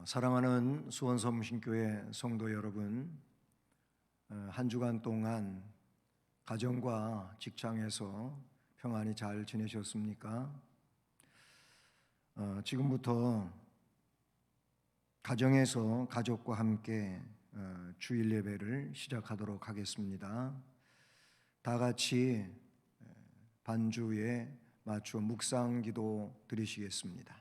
사랑하는 수원섬신교회 성도 여러분, 한 주간 동안 가정과 직장에서 평안히 잘 지내셨습니까? 지금부터 가정에서 가족과 함께 주일 예배를 시작하도록 하겠습니다. 다 같이 반주에 맞추어 묵상 기도 드리시겠습니다.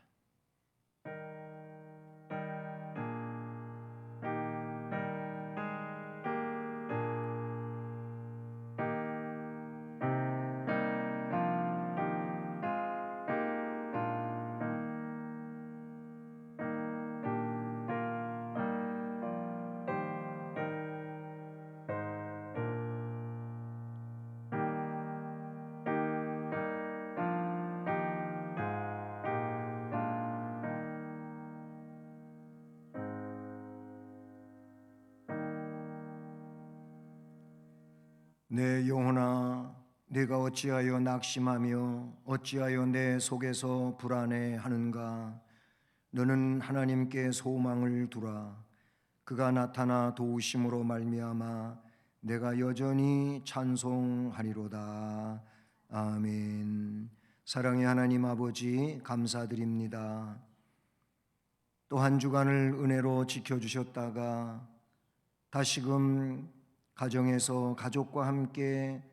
내 영혼아, 내가 어찌하여 낙심하며 어찌하여 내 속에서 불안해하는가? 너는 하나님께 소망을 두라. 그가 나타나 도우심으로 말미암아 내가 여전히 찬송하리로다. 아멘. 사랑의 하나님 아버지, 감사드립니다. 또 한 주간을 은혜로 지켜주셨다가 다시금 가정에서 가족과 함께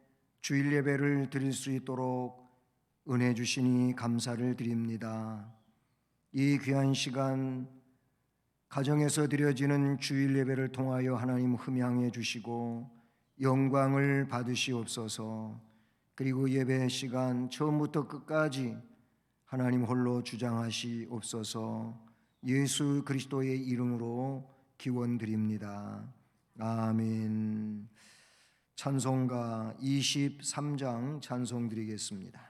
주일 예배를 드릴 수 있도록 은혜 주시니 감사를 드립니다. 이 귀한 시간 가정에서 드려지는 주일 예배를 통하여 하나님 흠양해 주시고 영광을 받으시옵소서. 그리고 예배 시간 처음부터 끝까지 하나님 홀로 주장하시옵소서. 예수 그리스도의 이름으로 기원드립니다. 아멘. 찬송가 23장 찬송 드리겠습니다.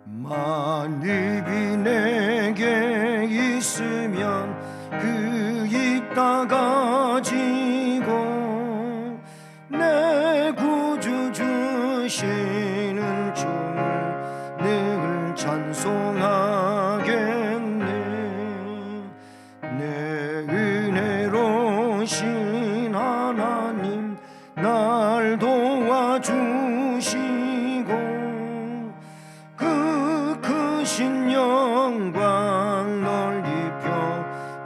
만입이 내게 있으면 그 있다 가지고 내 구주 주시는 주를 늘 찬송하겠네. 내 은혜로신 하나님 날 도와주시고 그 크신 영광 널리 펴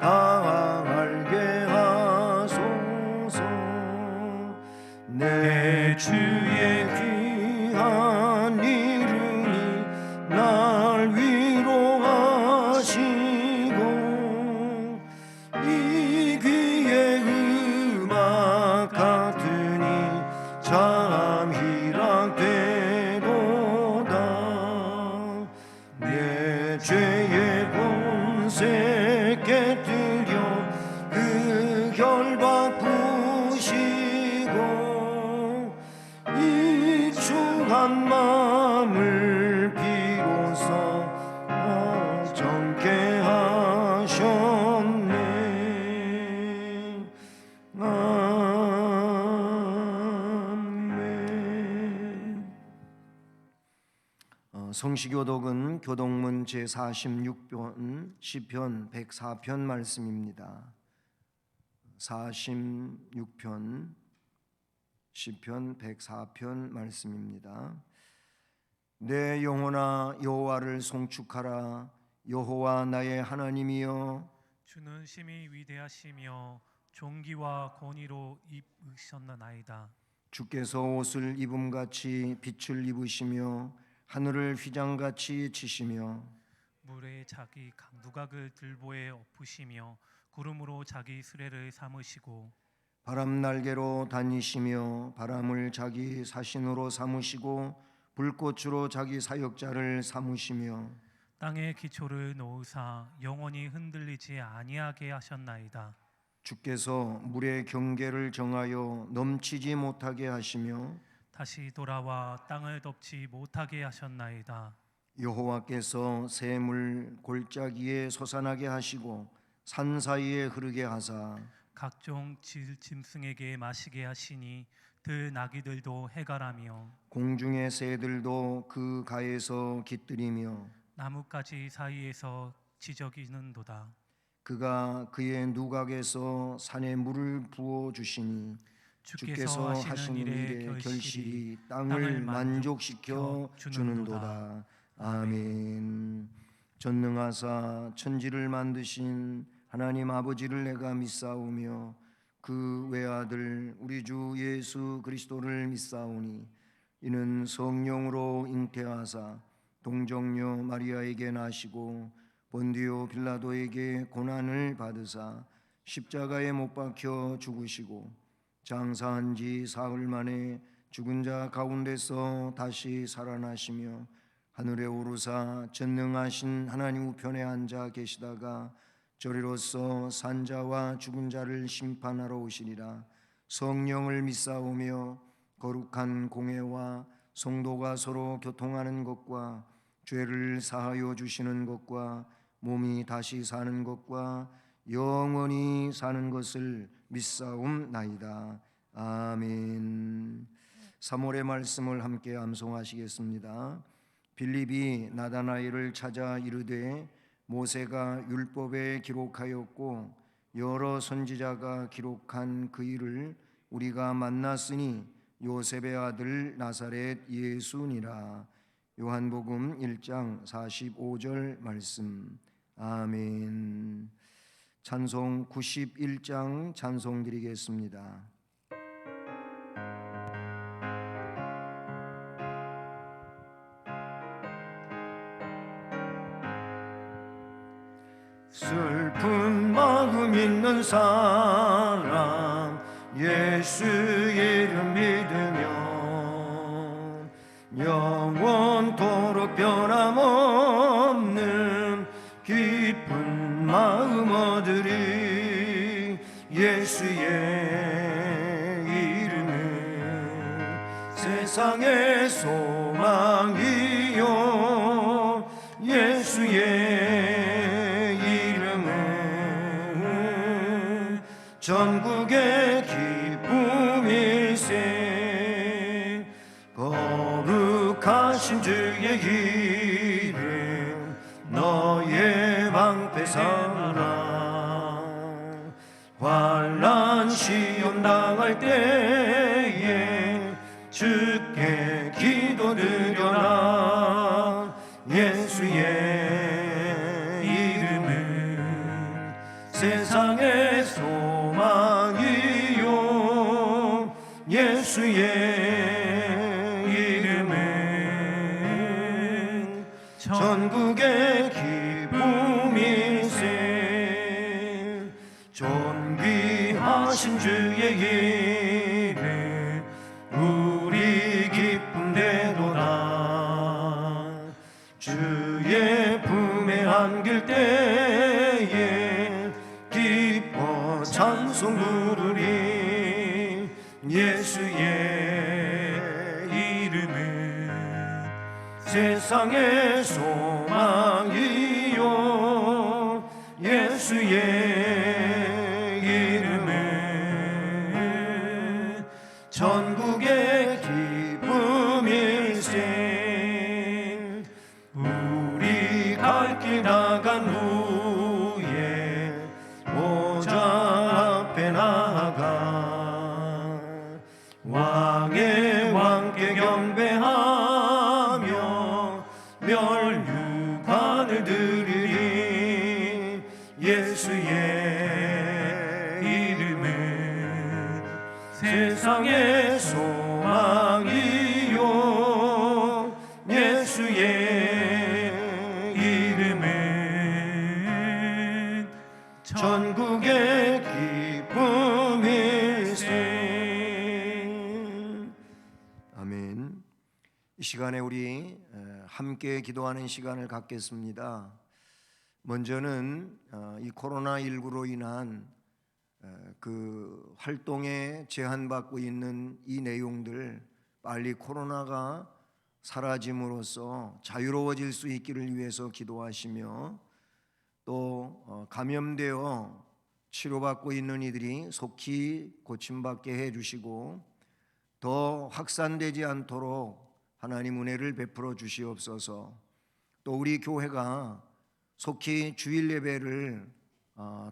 다 알게 하소서. 내 주의 귀한 이름이 날 위로하시고 이 귀의 음악 같으니 참 희락되도다. 내 죄의 본세 깨뜨려 그 결박 부시고 이 추한 마음을 비로소 정케 하셨네. 아멘. 성시교독은 교독문 제46편 시편 104편 말씀입니다. 46편 시편 104편 말씀입니다. 내 영혼아 여호와를 송축하라. 여호와 나의 하나님이여, 주는 심히 위대하시며 존귀와 권위로 입으셨나이다. 주께서 옷을 입음같이 빛을 입으시며 하늘을 휘장같이 치시며 물에 자기 강두각을 들보에 엎으시며 구름으로 자기 수레를 삼으시고 바람 날개로 다니시며 바람을 자기 사신으로 삼으시고 불꽃으로 자기 사역자를 삼으시며 땅에 기초를 놓으사 영원히 흔들리지 아니하게 하셨나이다. 주께서 물의 경계를 정하여 넘치지 못하게 하시며 다시 돌아와 땅을 덮지 못하게 하셨나이다. 여호와께서 샘을 골짜기에 솟아나게 하시고 산 사이에 흐르게 하사 각종 짐승에게 마시게 하시니 들 나귀들도 해가라며 공중의 새들도 그 가에서 깃들이며 나뭇가지 사이에서 지저귀는도다. 그가 그의 누각에서 산에 물을 부어 주시니 주께서 하시는 일의 결실이 땅을 만족시켜 주는도다. 아멘. 전능하사 천지를 만드신 하나님 아버지를 내가 믿사오며 그 외아들 우리 주 예수 그리스도를 믿사오니 이는 성령으로 잉태하사 동정녀 마리아에게 나시고 본디오 빌라도에게 고난을 받으사 십자가에 못 박혀 죽으시고 장사한 지 사흘 만에 죽은 자 가운데서 다시 살아나시며 하늘에 오르사 전능하신 하나님 우편에 앉아 계시다가 저리로서 산자와 죽은 자를 심판하러 오시리라. 성령을 믿사오며 거룩한 공회와 성도가 서로 교통하는 것과 죄를 사하여 주시는 것과 몸이 다시 사는 것과 영원히 사는 것을 믿사옵나이다. 아멘. 3월의 말씀을 함께 암송하시겠습니다. 빌립이 나다나엘을 찾아 이르되 모세가 율법에 기록하였고 여러 선지자가 기록한 그 일을 우리가 만났으니 요셉의 아들 나사렛 예수니라. 요한복음 1장 45절 말씀. 아멘. 찬송 91장 찬송 드리겠습니다. 슬픈 마음 있는 사람 예수 이름 믿으면 영원토록 변함없는 기쁜 마음 얻으리. 예수의 이름은 세상의 소망이요 예수의 전국의 기쁨일세. 거룩하신 주의 이름 너의 방패 삼으라. 환난 시험 당할 때에 주께 기도드려라. 예수의 이름은 세상의 소망이요 예수의 이름은 전국의 기쁨일세. 존귀하신 주의 이름 우리 기쁨되도다. 주의 품에 안길 때에 기뻐 찬송 부르리. 예수의 이름은 세상의 소망이요 예수의 이름은 전국의 기쁨일세. 우리 갈 길 나간 후에 보좌 앞에 나아가 왕의 왕께 경배하며 멸류관을 드리리. 예수의 이름은 세상의 소망이요 예수의 이름은 전국의 기쁨일세. 아멘. 이 시간에 우리 함께 기도하는 시간을 갖겠습니다. 먼저는 이 코로나19로 인한 그 활동에 제한받고 있는 이 내용들 빨리 코로나가 사라짐으로써 자유로워질 수 있기를 위해서 기도하시며, 또 감염되어 치료받고 있는 이들이 속히 고침받게 해주시고, 더 확산되지 않도록 하나님 은혜를 베풀어 주시옵소서. 또 우리 교회가 속히 주일 예배를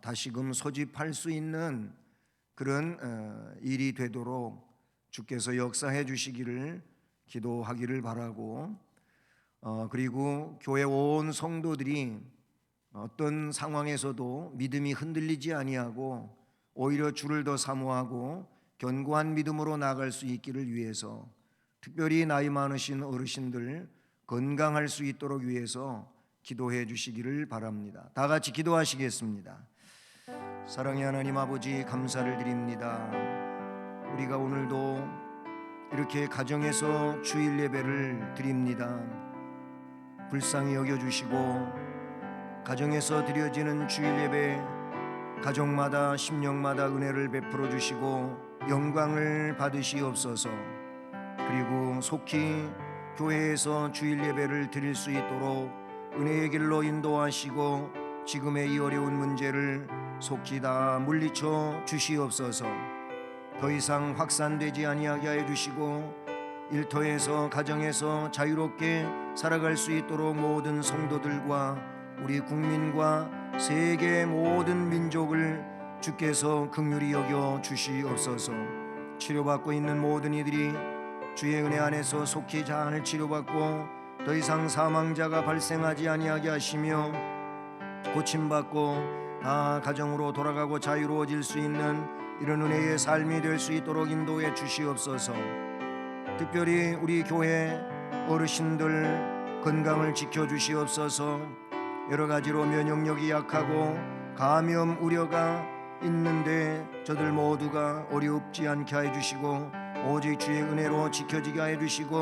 다시금 소집할 수 있는 그런 일이 되도록 주께서 역사해 주시기를 기도하기를 바라고, 그리고 교회 온 성도들이 어떤 상황에서도 믿음이 흔들리지 아니하고 오히려 주를 더 사모하고 견고한 믿음으로 나아갈 수 있기를 위해서, 특별히 나이 많으신 어르신들 건강할 수 있도록 위해서 기도해 주시기를 바랍니다. 다 같이 기도하시겠습니다. 사랑의 하나님 아버지, 감사를 드립니다. 우리가 오늘도 이렇게 가정에서 주일 예배를 드립니다. 불쌍히 여겨주시고 가정에서 드려지는 주일 예배 가정마다 심령마다 은혜를 베풀어 주시고 영광을 받으시옵소서. 그리고 속히 교회에서 주일 예배를 드릴 수 있도록 은혜의 길로 인도하시고 지금의 이 어려운 문제를 속히 다 물리쳐 주시옵소서. 더 이상 확산되지 아니하게 해 주시고 일터에서 가정에서 자유롭게 살아갈 수 있도록 모든 성도들과 우리 국민과 세계 모든 민족을 주께서 긍휼히 여겨 주시옵소서. 치료받고 있는 모든 이들이 주의 은혜 안에서 속히 잘 치료받고 더 이상 사망자가 발생하지 아니하게 하시며 고침받고 다 가정으로 돌아가고 자유로워질 수 있는 이런 은혜의 삶이 될 수 있도록 인도해 주시옵소서. 특별히 우리 교회 어르신들 건강을 지켜주시옵소서. 여러 가지로 면역력이 약하고 감염 우려가 있는데 저들 모두가 어렵지 않게 해 주시고 오직 주의 은혜로 지켜지게 해 주시고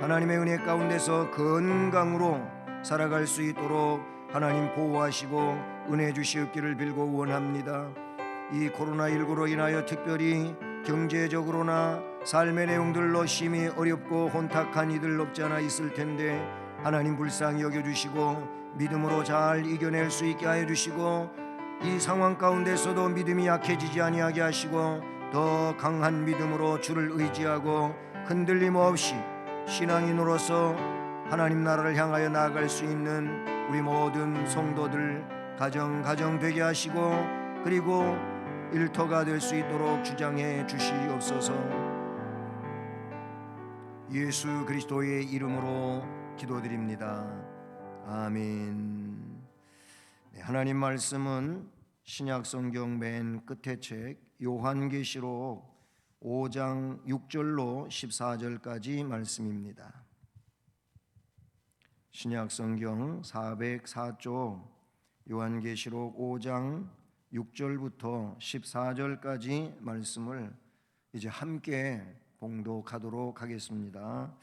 하나님의 은혜 가운데서 건강으로 살아갈 수 있도록 하나님 보호하시고 은혜 주시옵기를 빌고 원합니다. 이 코로나19로 인하여 특별히 경제적으로나 삶의 내용들로 심히 어렵고 혼탁한 이들 없지 않아 있을 텐데 하나님 불쌍히 여겨주시고 믿음으로 잘 이겨낼 수 있게 하여 주시고 이 상황 가운데서도 믿음이 약해지지 아니하게 하시고 더 강한 믿음으로 주를 의지하고 흔들림 없이 신앙인으로서 하나님 나라를 향하여 나아갈 수 있는 우리 모든 성도들 가정 되게 하시고 그리고 일터가 될 수 있도록 주장해 주시옵소서. 예수 그리스도의 이름으로 기도드립니다. 아멘. 네, 하나님 말씀은 신약성경 맨 끝에 책 요한계시록 5장 6절로 14절까지 말씀입니다. 신약성경 404쪽 요한계시록 5장 6절부터 14절까지 말씀을 이제 함께 봉독하도록 하겠습니다.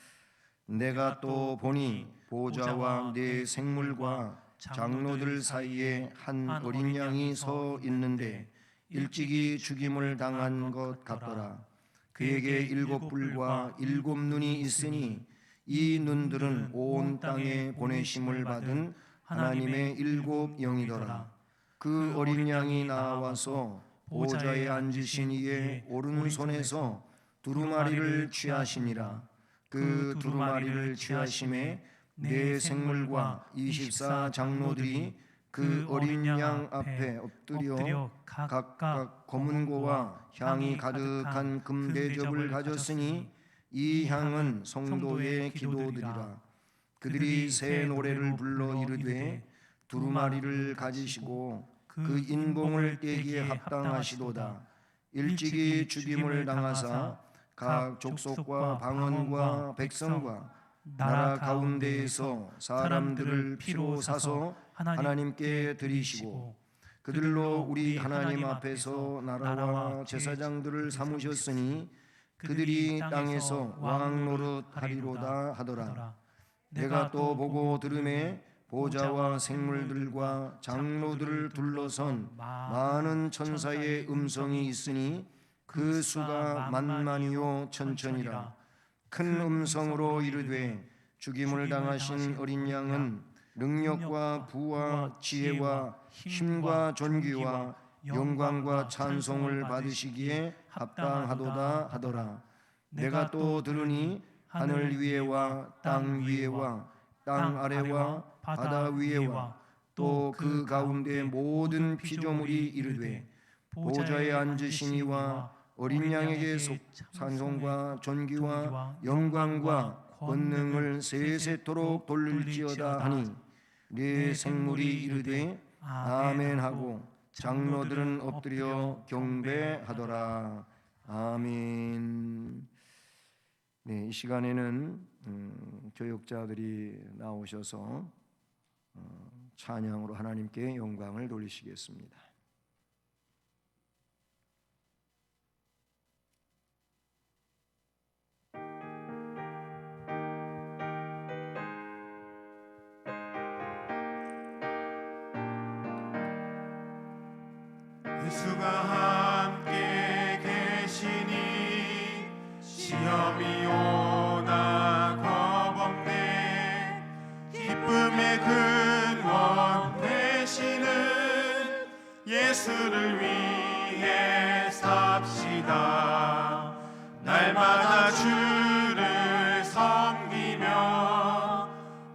내가 또 보니 보좌와 네 생물과 장로들 사이에 한 어린 양이 서 있는데 일찍이 죽임을 당한 것 같더라. 그에게 7 뿔과 7 눈이 있으니 이 눈들은 온 땅에 보내심을 받은 하나님의 7 영이더라. 그 어린 양이 나와서 보좌에 앉으신 이의 오른손에서 두루마리를 취하시니라. 그 두루마리를 취하심에 네 생물과 24 장로들이 그 어린 양 앞에 엎드려 각각 검은고와 향이 가득한 금대접을 가졌으니 이 향은 성도의 기도들이라. 그들이 새 노래를 불러 이르되 두루마리를 가지시고 그 인봉을 떼기에 합당하시도다. 일찍이 죽임을 당하사 각 족속과 방언과 백성과 나라 가운데에서 사람들을 피로 사서 하나님께 드리시고 그들로 우리 하나님 앞에서 나라와 제사장들을 삼으셨으니 그들이 땅에서 왕 노릇하리로다 하더라. 내가 또 보고 들음에 보좌와 생물들과 장로들을 둘러선 많은 천사의 음성이 있으니 그 수가 만만이요 천천이라. 큰 음성으로 이르되 죽임을 당하신 어린 양은 능력과 부와 지혜와 힘과 존귀와 영광과 찬송을 받으시기에 합당하도다 하더라. 내가 또 들으니 하늘 위에와 땅 위에와 땅 아래와 바다 위에와 또 그 가운데 모든 피조물이 이르되 보좌에 앉으신 이와 어린 양에게 찬송과 존귀와 영광과 권능을 세세토록 돌릴지어다 하니 네 생물이 이르되 아멘 하고 장로들은 엎드려 경배하더라. 아멘. 네, 이 시간에는 교역자들이 나오셔서 찬양으로 하나님께 영광을 돌리시겠습니다. 예수가 함께 계시니 시험이 오나 겁없네. 기쁨의 근원 되시는 예수를 위해 삽시다. 날마다 주를 섬기며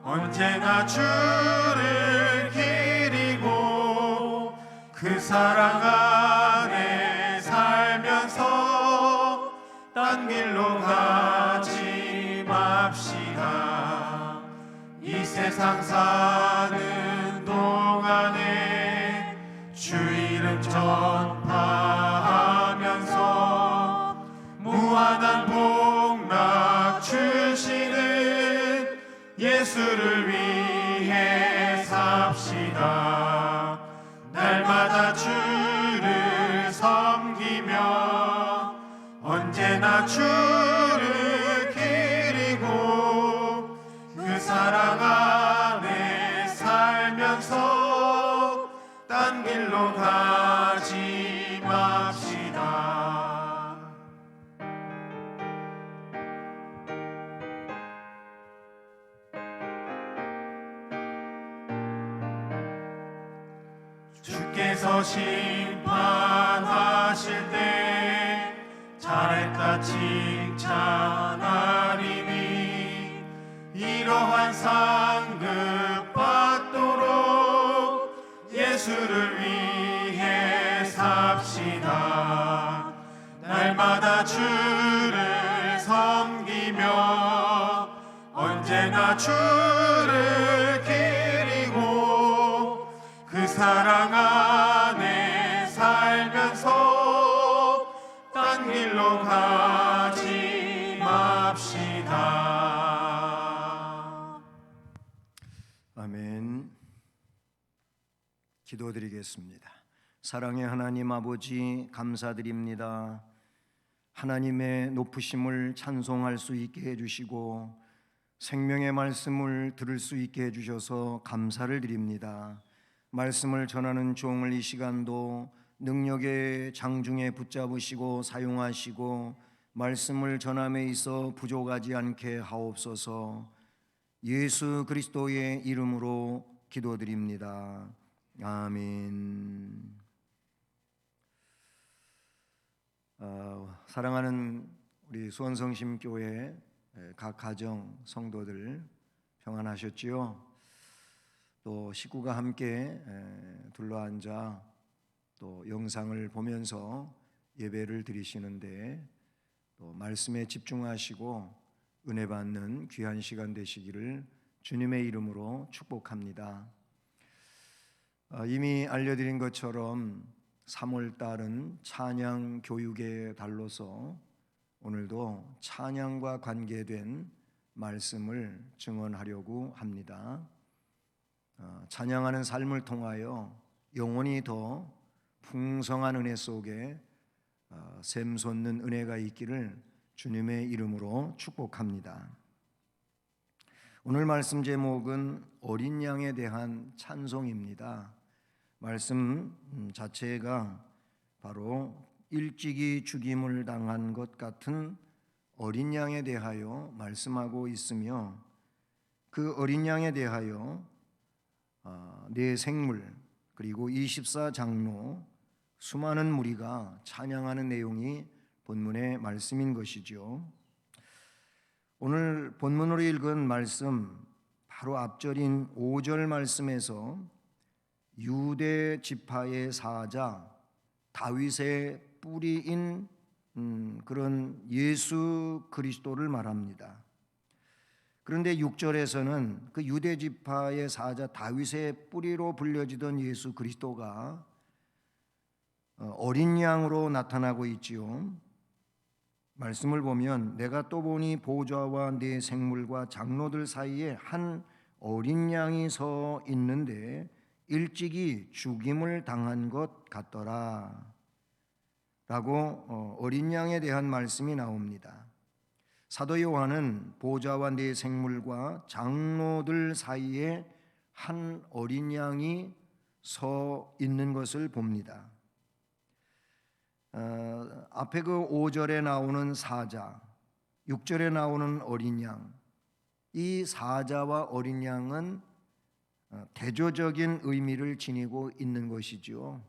언제나 주를 기리고 그 사랑 안에 살면서 딴 길로 가지 맙시다. 이 세상 사는 동안에 주 이름 전파하면서 무한한 복락 주시는 예수를 위해 삽시다. 날마다 주를 섬기며 언제나 주를 기리고 그 사랑 안에 살면서 딴 길로 가지 맙시다. 주께서 심판하실 때 잘했다 칭찬하리니 이러한 상급 받도록 예수를 위해 삽시다. 날마다 주를 섬기며 언제나 주를 기리고 그 사랑 안에 살면서 딴 길로 가지 맙시다. 아멘. 기도드리겠습니다. 사랑의 하나님 아버지, 감사드립니다. 하나님의 높으심을 찬송할 수 있게 해주시고 생명의 말씀을 들을 수 있게 해주셔서 감사를 드립니다. 말씀을 전하는 종을 이 시간도 능력의 장중에 붙잡으시고 사용하시고 말씀을 전함에 있어 부족하지 않게 하옵소서. 예수 그리스도의 이름으로 기도드립니다. 아멘. 사랑하는 우리 수원성심교회 각 가정 성도들 평안하셨지요? 또 식구가 함께 둘러앉아 또 영상을 보면서 예배를 드리시는데 또 말씀에 집중하시고 은혜 받는 귀한 시간 되시기를 주님의 이름으로 축복합니다. 이미 알려드린 것처럼 3월 달은 찬양 교육의 달로서 오늘도 찬양과 관계된 말씀을 증언하려고 합니다. 찬양하는 삶을 통하여 영혼이 더 풍성한 은혜 속에 샘솟는 은혜가 있기를 주님의 이름으로 축복합니다. 오늘 말씀 제목은 어린 양에 대한 찬송입니다. 말씀 자체가 바로 일찍이 죽임을 당한 것 같은 어린 양에 대하여 말씀하고 있으며 그 어린 양에 대하여 네 생물 그리고 24장로 수많은 무리가 찬양하는 내용이 본문의 말씀인 것이죠. 오늘 본문으로 읽은 말씀 바로 앞절인 5절 말씀에서 유대 지파의 사자 다윗의 뿌리인 그런 예수 그리스도를 말합니다. 그런데 6절에서는 그 유대 지파의 사자 다윗의 뿌리로 불려지던 예수 그리스도가 어린 양으로 나타나고 있지요. 말씀을 보면 내가 또 보니 보좌와 네 생물과 장로들 사이에 한 어린 양이 서 있는데 일찍이 죽임을 당한 것 같더라 라고 어린 양에 대한 말씀이 나옵니다. 사도 요한은 보좌와 네 생물과 장로들 사이에 한 어린 양이 서 있는 것을 봅니다. 앞에 그 5절에 나오는 사자, 6절에 나오는 어린 양, 이 사자와 어린 양은 대조적인 의미를 지니고 있는 것이죠.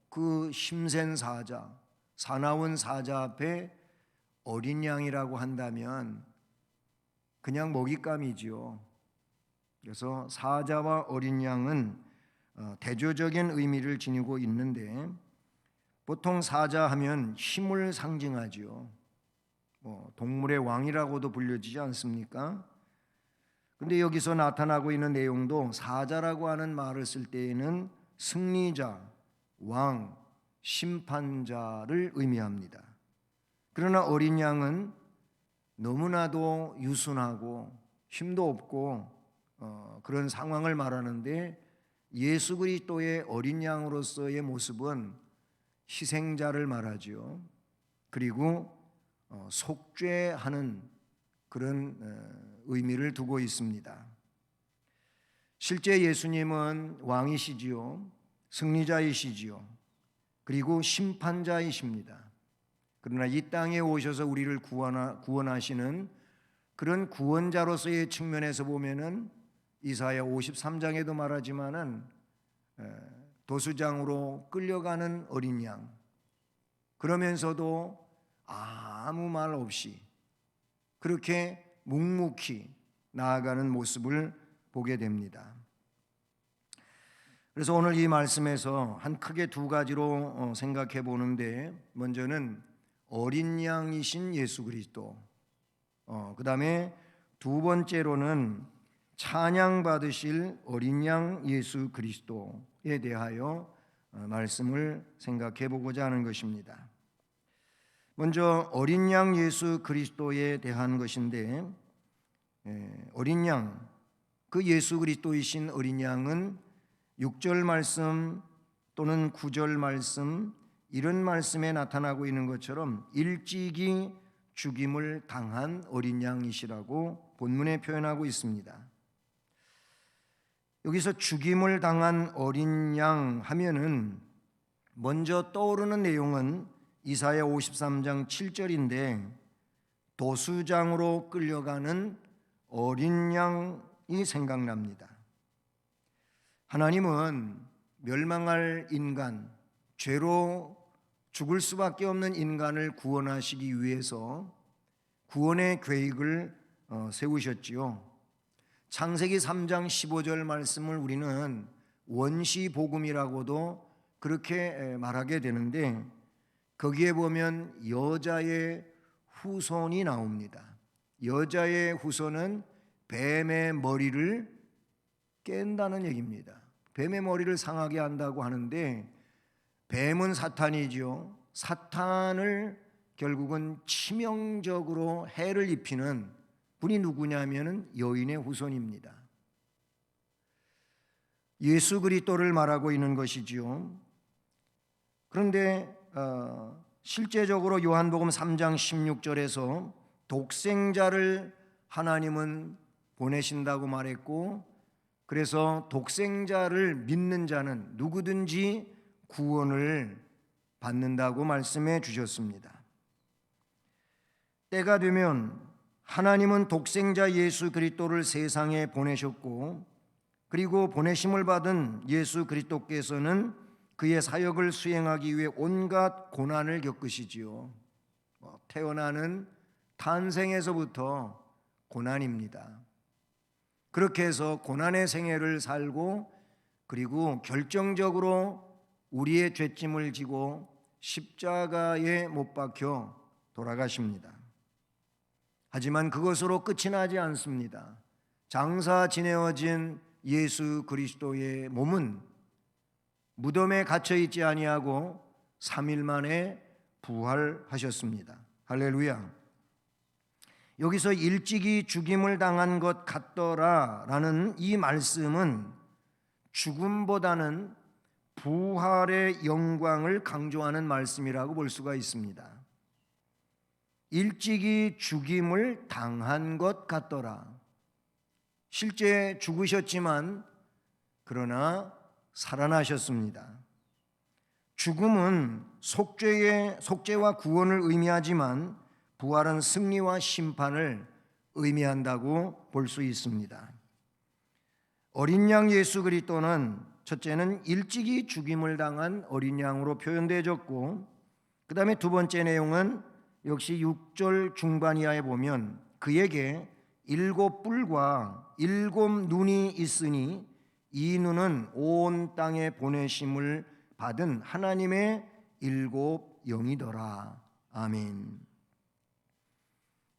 그 힘센 사자, 사나운 사자 앞에 어린 양이라고 한다면 그냥 먹잇감이지요. 그래서 사자와 어린 양은 대조적인 의미를 지니고 있는데 보통 사자 하면 힘을 상징하지요. 동물의 왕이라고도 불려지지 않습니까? 근데 여기서 나타나고 있는 내용도 사자라고 하는 말을 쓸 때에는 승리자, 왕, 심판자를 의미합니다. 그러나 어린 양은 너무나도 유순하고 힘도 없고 그런 상황을 말하는데 예수 그리스도의 어린 양으로서의 모습은 희생자를 말하죠. 그리고 속죄하는 그런 의미를 두고 있습니다. 실제 예수님은 왕이시지요, 승리자이시지요, 그리고 심판자이십니다. 그러나 이 땅에 오셔서 우리를 구원하시는 그런 구원자로서의 측면에서 보면은 이사야 53장에도 말하지만은 도수장으로 끌려가는 어린 양, 그러면서도 아무 말 없이 그렇게 묵묵히 나아가는 모습을 보게 됩니다. 그래서 오늘 이 말씀에서 한 크게 두 가지로 생각해 보는데, 먼저는 어린 양이신 예수 그리스도, 그 다음에 두 번째로는 찬양 받으실 어린 양 예수 그리스도에 대하여 말씀을 생각해 보고자 하는 것입니다. 먼저 어린 양 예수 그리스도에 대한 것인데, 어린 양, 그 예수 그리스도이신 어린 양은 6절 말씀 또는 9절 말씀 이런 말씀에 나타나고 있는 것처럼 일찍이 죽임을 당한 어린 양이시라고 본문에 표현하고 있습니다. 여기서 죽임을 당한 어린 양 하면은 먼저 떠오르는 내용은 이사야 53장 7절인데 도수장으로 끌려가는 어린 양이 생각납니다. 하나님은 멸망할 인간, 죄로 죽을 수밖에 없는 인간을 구원하시기 위해서 구원의 계획을 세우셨지요. 창세기 3장 15절 말씀을 우리는 원시복음이라고도 그렇게 말하게 되는데, 거기에 보면 여자의 후손이 나옵니다. 여자의 후손은 뱀의 머리를 깬다는 얘기입니다. 뱀의 머리를 상하게 한다고 하는데, 뱀은 사탄이죠. 사탄을 결국은 치명적으로 해를 입히는 분이 누구냐면 여인의 후손입니다. 예수 그리스도를 말하고 있는 것이지요. 그런데 실제적으로 요한복음 3장 16절에서 독생자를 하나님은 보내신다고 말했고, 그래서 독생자를 믿는 자는 누구든지 구원을 받는다고 말씀해 주셨습니다. 때가 되면 하나님은 독생자 예수 그리스도를 세상에 보내셨고, 그리고 보내심을 받은 예수 그리스도께서는 그의 사역을 수행하기 위해 온갖 고난을 겪으시지요. 태어나는 탄생에서부터 고난입니다. 그렇게 해서 고난의 생애를 살고 그리고 결정적으로 우리의 죄짐을 지고 십자가에 못 박혀 돌아가십니다. 하지만 그것으로 끝이 나지 않습니다. 장사 지내어진 예수 그리스도의 몸은 무덤에 갇혀 있지 아니하고 3일 만에 부활하셨습니다. 할렐루야. 여기서 일찍이 죽임을 당한 것 같더라라는 이 말씀은 죽음보다는 부활의 영광을 강조하는 말씀이라고 볼 수가 있습니다. 일찍이 죽임을 당한 것 같더라. 실제 죽으셨지만 그러나 살아나셨습니다. 죽음은 속죄와 구원을 의미하지만 부활은 승리와 심판을 의미한다고 볼 수 있습니다. 어린 양 예수 그리스도는 첫째는 일찍이 죽임을 당한 어린 양으로 표현되어졌고, 그 다음에 두 번째 내용은 역시 6절 중반 이하에 보면 그에게 7뿔과 7눈이 있으니 이 눈은 온 땅에 보내심을 받은 하나님의 7영이더라. 아멘.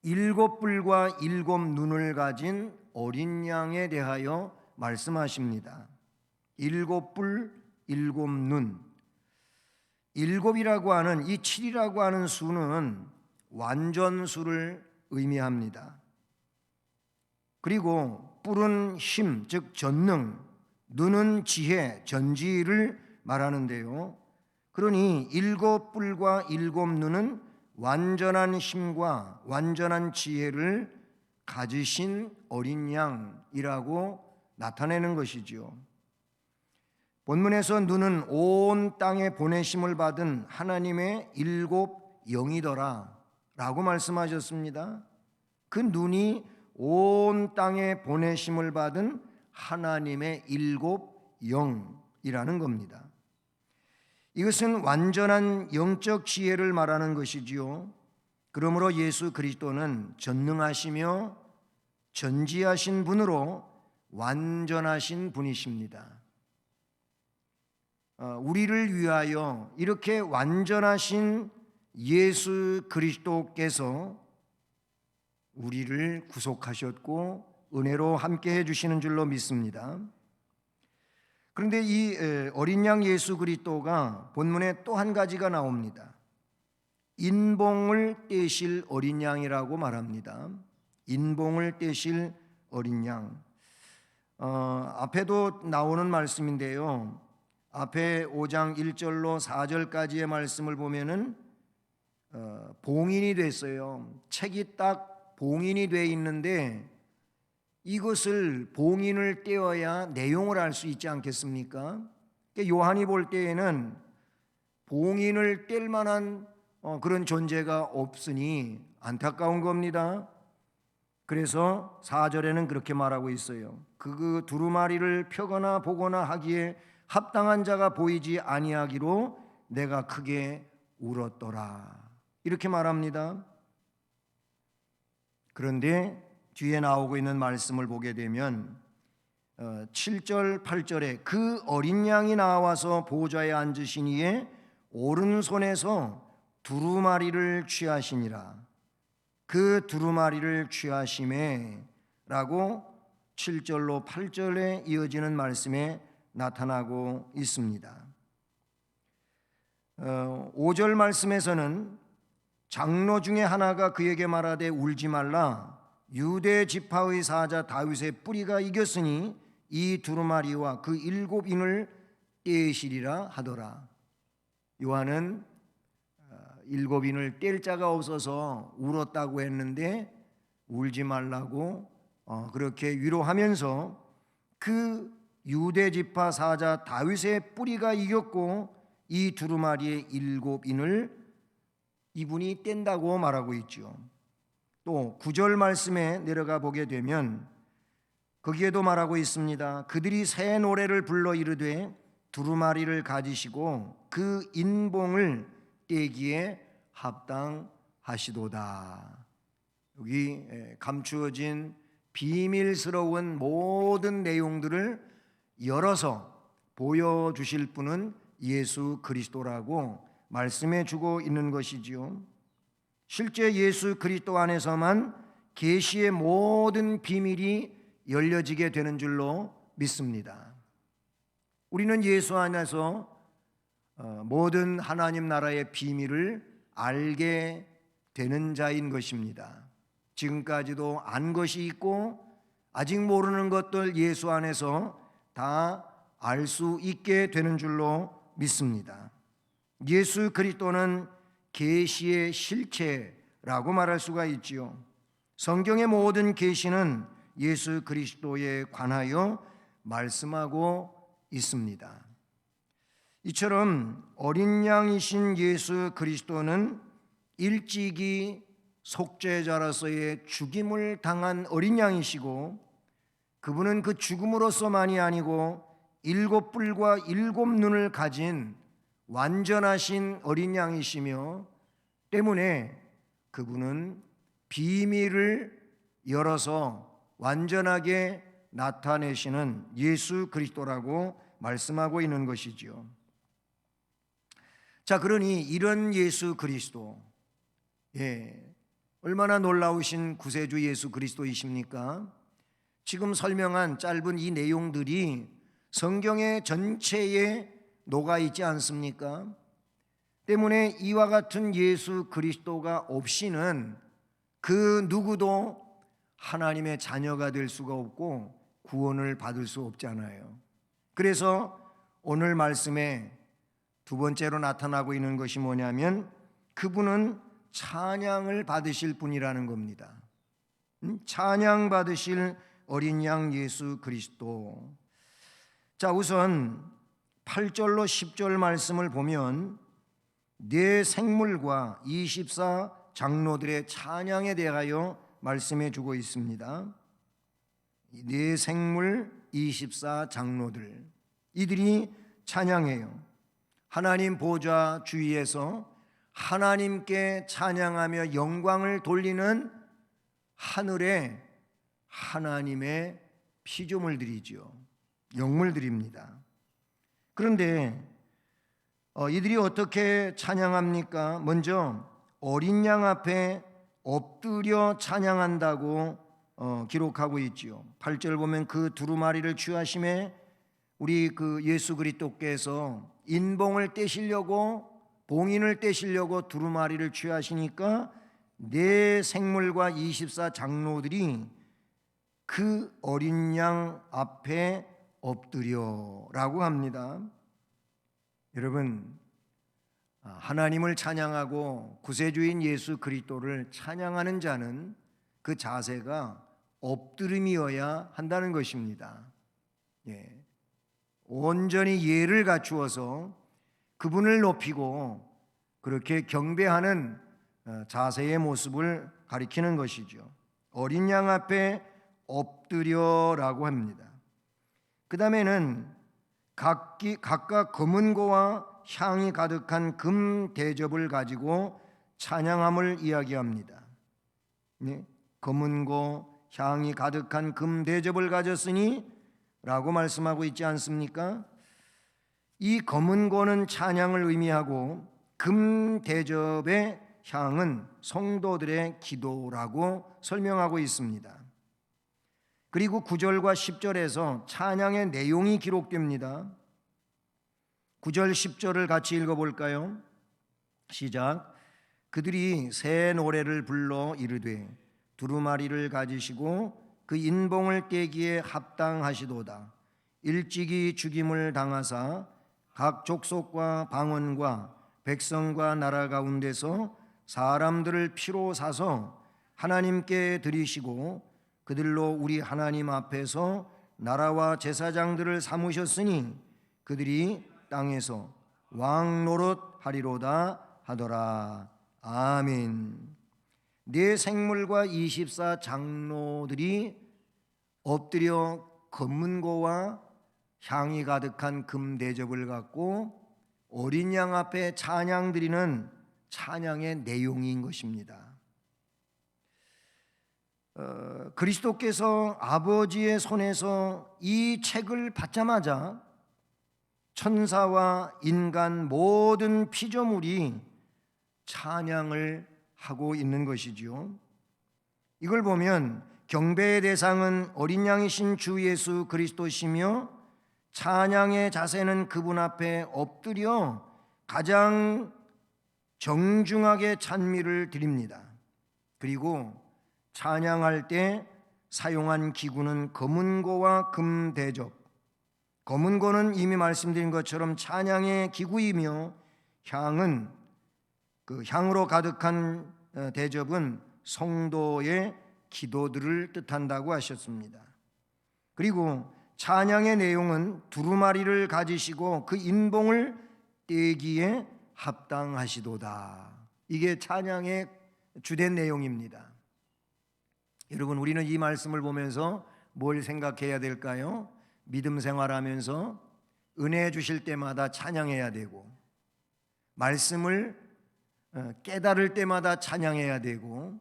7뿔과 7눈을 가진 어린 양에 대하여 말씀하십니다. 7뿔, 7눈. 7이라고 하는 이 7이라고 하는 수는 완전수를 의미합니다. 그리고 뿔은 힘, 즉 전능, 눈은 지혜, 전지를 말하는데요. 그러니 7뿔과 7눈은 완전한 힘과 완전한 지혜를 가지신 어린 양이라고 나타내는 것이지요. 본문에서 눈은 온 땅에 보내심을 받은 하나님의 7영이더라 라고 말씀하셨습니다. 그 눈이 온 땅에 보내심을 받은 하나님의 7영이라는 겁니다. 이것은 완전한 영적 지혜를 말하는 것이지요. 그러므로 예수 그리스도는 전능하시며 전지하신 분으로 완전하신 분이십니다. 우리를 위하여 이렇게 완전하신 예수 그리스도께서 우리를 구속하셨고 은혜로 함께 해주시는 줄로 믿습니다. 그런데 이 어린 양 예수 그리스도가 본문에 또 한 가지가 나옵니다. 인봉을 떼실 어린 양이라고 말합니다. 인봉을 떼실 어린 양. 앞에도 나오는 말씀인데요. 앞에 5장 1절로 4절까지의 말씀을 보면은 봉인이 됐어요. 책이 딱 봉인이 돼 있는데 이것을 봉인을 떼어야 내용을 알 수 있지 않겠습니까? 요한이 볼 때에는 봉인을 뗄 만한 그런 존재가 없으니 안타까운 겁니다. 그래서 4절에는 그렇게 말하고 있어요. 그 두루마리를 펴거나 보거나 하기에 합당한 자가 보이지 아니하기로 내가 크게 울었더라. 이렇게 말합니다. 그런데 뒤에 나오고 있는 말씀을 보게 되면 7절 8절에 그 어린 양이 나와서 보좌에 앉으신 이에 오른손에서 두루마리를 취하시니라. 그 두루마리를 취하심에 라고 7절로 8절에 이어지는 말씀에 나타나고 있습니다. 5절 말씀에서는 장로 중에 하나가 그에게 말하되 울지 말라. 유대 지파의 사자 다윗의 뿌리가 이겼으니 이 두루마리와 그 7인을 떼시리라 하더라. 요한은 7인을 뗄 자가 없어서 울었다고 했는데 울지 말라고 그렇게 위로하면서 그 유대 지파 사자 다윗의 뿌리가 이겼고 이 두루마리의 7인을 이분이 뗀다고 말하고 있죠. 또 9절 말씀에 내려가 보게 되면 거기에도 말하고 있습니다. 그들이 새 노래를 불러 이르되 두루마리를 가지시고 그 인봉을 떼기에 합당하시도다. 여기 감추어진 비밀스러운 모든 내용들을 열어서 보여주실 분은 예수 그리스도라고 말씀해 주고 있는 것이지요. 실제 예수 그리스도 안에서만 계시의 모든 비밀이 열려지게 되는 줄로 믿습니다. 우리는 예수 안에서 모든 하나님 나라의 비밀을 알게 되는 자인 것입니다. 지금까지도 안 것이 있고 아직 모르는 것들 예수 안에서 다 알 수 있게 되는 줄로 믿습니다. 예수 그리스도는 계시의 실체라고 말할 수가 있지요. 성경의 모든 계시는 예수 그리스도에 관하여 말씀하고 있습니다. 이처럼 어린 양이신 예수 그리스도는 일찍이 속죄자로서의 죽임을 당한 어린 양이시고, 그분은 그 죽음으로서만이 아니고 7뿔과 7눈을 가진 완전하신 어린 양이시며, 때문에 그분은 비밀을 열어서 완전하게 나타내시는 예수 그리스도라고 말씀하고 있는 것이지요. 자, 그러니 이런 예수 그리스도, 얼마나 놀라우신 구세주 예수 그리스도이십니까? 지금 설명한 짧은 이 내용들이 성경의 전체에 녹아 있지 않습니까? 때문에 이와 같은 예수 그리스도가 없이는 그 누구도 하나님의 자녀가 될 수가 없고 구원을 받을 수 없잖아요. 그래서 오늘 말씀에 두 번째로 나타나고 있는 것이 뭐냐면, 그분은 찬양을 받으실 분이라는 겁니다. 찬양 받으실 어린 양 예수 그리스도. 자, 우선 8절로 10절 말씀을 보면 네 생물과 24 장로들의 찬양에 대하여 말씀해 주고 있습니다. 네 생물 24 장로들, 이들이 찬양해요. 하나님 보좌 주위에서 하나님께 찬양하며 영광을 돌리는 하늘의 하나님의 피조물들이죠. 영물들입니다. 그런데 이들이 어떻게 찬양합니까? 먼저 어린 양 앞에 엎드려 찬양한다고 기록하고 있지요. 8절 보면 그 두루마리를 취하심에 우리 그 예수 그리스도께서 인봉을 떼시려고, 봉인을 떼시려고 두루마리를 취하시니까 네 생물과 24 장로들이 그 어린 양 앞에 엎드려라고 합니다. 여러분, 하나님을 찬양하고 구세주인 예수 그리스도를 찬양하는 자는 그 자세가 엎드림이어야 한다는 것입니다. 온전히 예를 갖추어서 그분을 높이고 그렇게 경배하는 자세의 모습을 가리키는 것이죠. 어린 양 앞에 엎드려라고 합니다. 그 다음에는 각각 검은고와 향이 가득한 금 대접을 가지고 찬양함을 이야기합니다. 검은고 향이 가득한 금 대접을 가졌으니 라고 말씀하고 있지 않습니까? 이 검은고는 찬양을 의미하고 금 대접의 향은 성도들의 기도라고 설명하고 있습니다. 그리고 9절과 10절에서 찬양의 내용이 기록됩니다. 9절 10절을 같이 읽어볼까요? 시작. 그들이 새 노래를 불러 이르되 두루마리를 가지시고 그 인봉을 떼기에 합당하시도다. 일찍이 죽임을 당하사 각 족속과 방언과 백성과 나라 가운데서 사람들을 피로 사서 하나님께 드리시고 그들로 우리 하나님 앞에서 나라와 제사장들을 삼으셨으니 그들이 땅에서 왕 노릇하리로다 하더라. 아멘. 네 생물과 24 장로들이 엎드려 검은고와 향이 가득한 금 대접을 갖고 어린 양 앞에 찬양 드리는 찬양의 내용인 것입니다. 그리스도께서 아버지의 손에서 이 책을 받자마자 천사와 인간 모든 피조물이 찬양을 하고 있는 것이지요. 이걸 보면 경배의 대상은 어린 양이신 주 예수 그리스도시며 찬양의 자세는 그분 앞에 엎드려 가장 정중하게 찬미를 드립니다. 그리고 찬양할 때 사용한 기구는 검은고와 금대접. 검은고는 이미 말씀드린 것처럼 찬양의 기구이며 향은 그 향으로 가득한 대접은 성도의 기도들을 뜻한다고 하셨습니다. 그리고 찬양의 내용은 두루마리를 가지시고 그 인봉을 떼기에 합당하시도다. 이게 찬양의 주된 내용입니다. 여러분, 우리는 이 말씀을 보면서 뭘 생각해야 될까요? 믿음 생활하면서 은혜 주실 때마다 찬양해야 되고, 말씀을 깨달을 때마다 찬양해야 되고,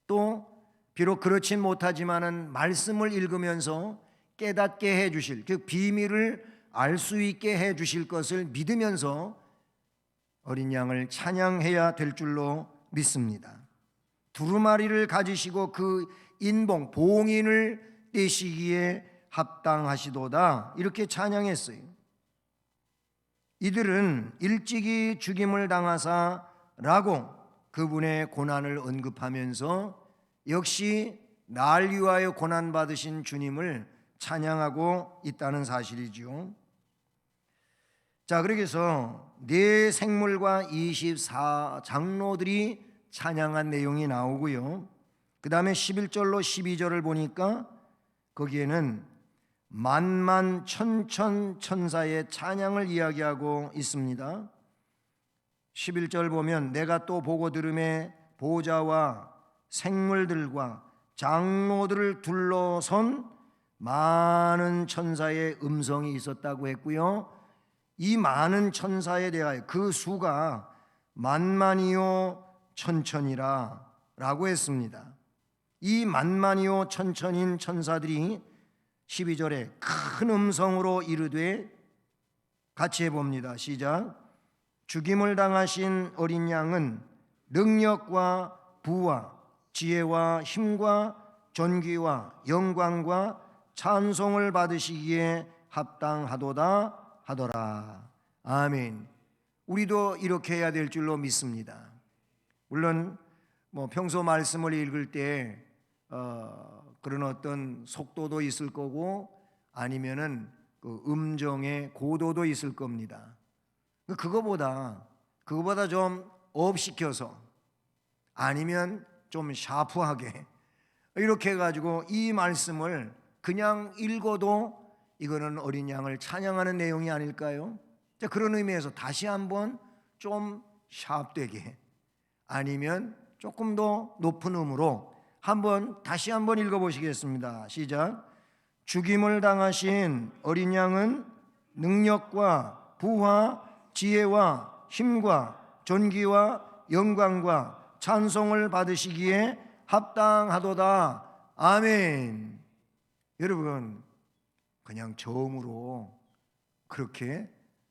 또 비록 그렇진 못하지만은 말씀을 읽으면서 깨닫게 해 주실, 그 비밀을 알 수 있게 해 주실 것을 믿으면서 어린 양을 찬양해야 될 줄로 믿습니다. 두루마리를 가지시고 그 인봉, 봉인을 떼시기에 합당하시도다, 이렇게 찬양했어요. 이들은 일찍이 죽임을 당하사라고 그분의 고난을 언급하면서 역시 날 위하여 고난받으신 주님을 찬양하고 있다는 사실이죠. 자, 그래서 네 생물과 24장로들이 찬양한 내용이 나오고요. 그 다음에 11절로 12절을 보니까 거기에는 만만 천천 천사의 찬양을 이야기하고 있습니다. 11절 보면 내가 또 보고 들음에 보좌와 생물들과 장로들을 둘러선 많은 천사의 음성이 있었다고 했고요. 이 많은 천사에 대하여 그 수가 만만이요 천천이라 라고 했습니다. 이 만만이요 천천인 천사들이 12절에 큰 음성으로 이르되, 같이 해봅니다. 시작. 죽임을 당하신 어린 양은 능력과 부와 지혜와 힘과 존귀와 영광과 찬송을 받으시기에 합당하도다 하더라. 아멘. 우리도 이렇게 해야 될 줄로 믿습니다. 물론 평소 말씀을 읽을 때 그런 어떤 속도도 있을 거고, 아니면은 그 음정의 고도도 있을 겁니다. 그거보다 좀 업시켜서, 아니면 좀 샤프하게 이렇게 해가지고 이 말씀을 그냥 읽어도 이거는 어린 양을 찬양하는 내용이 아닐까요? 자, 그런 의미에서 다시 한번 좀 샤프되게, 아니면 조금 더 높은 음으로 다시 한번 읽어보시겠습니다. 시작. 죽임을 당하신 어린 양은 능력과 부와 지혜와 힘과 존귀와 영광과 찬송을 받으시기에 합당하도다. 아멘. 여러분, 그냥 저음으로 그렇게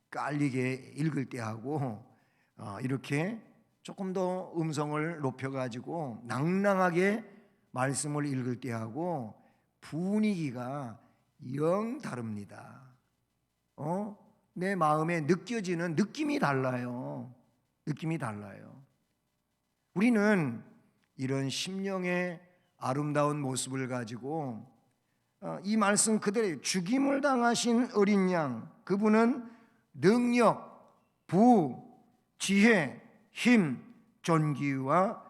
깔리게 읽을 때 하고, 이렇게 조금 더 음성을 높여가지고 낭낭하게 말씀을 읽을 때 하고 분위기가 영 다릅니다. 내 마음에 느껴지는 느낌이 달라요. 느낌이 달라요. 우리는 이런 심령의 아름다운 모습을 가지고 이 말씀 그대로 죽임을 당하신 어린 양, 그분은 능력, 부, 지혜, 힘, 존귀와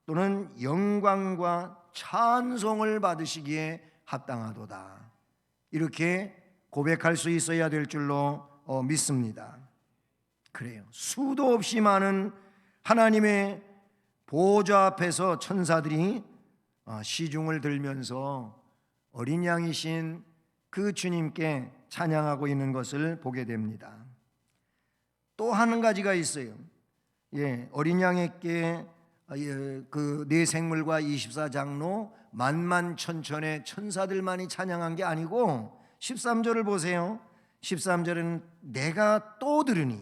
또는 영광과 찬송을 받으시기에 합당하도다, 이렇게 고백할 수 있어야 될 줄로 믿습니다. 그래요. 수도 없이 많은 하나님의 보좌 앞에서 천사들이 시중을 들면서 어린 양이신 그 주님께 찬양하고 있는 것을 보게 됩니다. 또 한 가지가 있어요. 어린 양에게 그 네 생물과 24장로 만만천천의 천사들만이 찬양한 게 아니고 13절을 보세요. 13절은 내가 또 들으니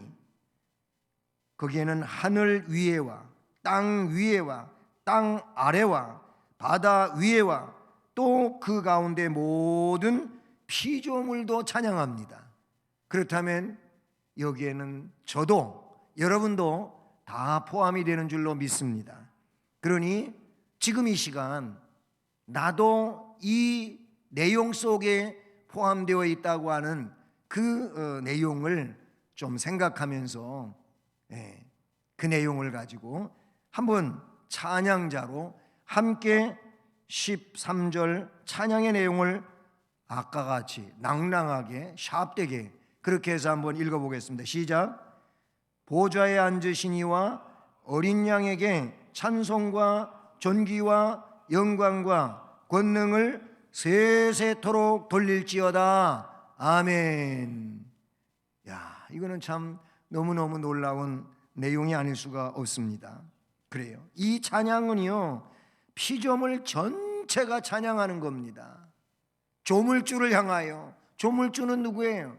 거기에는 하늘 위에와 땅 위에와 땅 아래와 바다 위에와 또 그 가운데 모든 피조물도 찬양합니다. 그렇다면 여기에는 저도 여러분도 다 포함이 되는 줄로 믿습니다. 그러니 지금 이 시간 나도 이 내용 속에 포함되어 있다고 하는 그 내용을 좀 생각하면서 그 내용을 가지고 한번 찬양자로 함께 13절 찬양의 내용을 아까 같이 낭랑하게 샵되게 그렇게 해서 한번 읽어보겠습니다. 시작. 보좌에 앉으신 이와 어린 양에게 찬송과 존귀와 영광과 권능을 세세토록 돌릴지어다. 아멘. 야, 이거는 참 너무너무 놀라운 내용이 아닐 수가 없습니다. 그래요. 이 찬양은요, 피조물 전체가 찬양하는 겁니다. 조물주를 향하여. 조물주는 누구예요?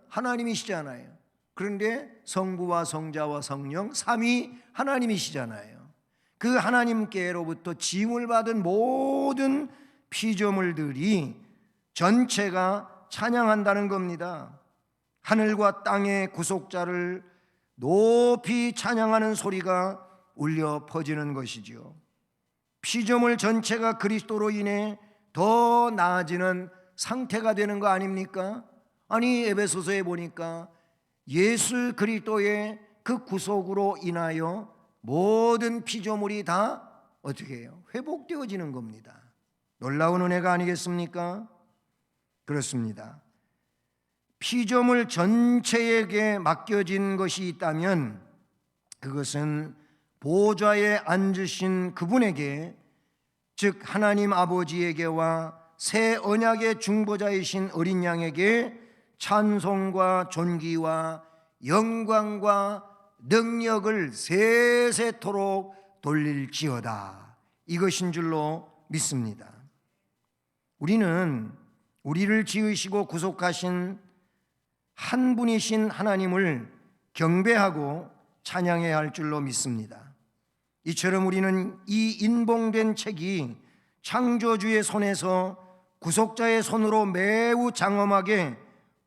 하나님이시잖아요. 그런데 성부와 성자와 성령 삼위 하나님이시잖아요. 그 하나님께로부터 징을 받은 모든 피조물들이 전체가 찬양한다는 겁니다. 하늘과 땅의 구속자를 높이 찬양하는 소리가 울려 퍼지는 것이죠. 피조물 전체가 그리스도로 인해 더 나아지는 상태가 되는 거 아닙니까? 아니, 에베소서에 보니까 예수 그리스도의 그 구속으로 인하여 모든 피조물이 다 어떻게 해요? 회복되어지는 겁니다. 놀라운 은혜가 아니겠습니까? 그렇습니다. 피조물 전체에게 맡겨진 것이 있다면 그것은 보좌에 앉으신 그분에게, 즉 하나님 아버지에게와 새 언약의 중보자이신 어린 양에게 찬송과 존귀와 영광과 능력을 세세토록 돌릴지어다. 이것인 줄로 믿습니다. 우리는 우리를 지으시고 구속하신 한 분이신 하나님을 경배하고 찬양해야 할 줄로 믿습니다. 이처럼 우리는 이 인봉된 책이 창조주의 손에서 구속자의 손으로 매우 장엄하게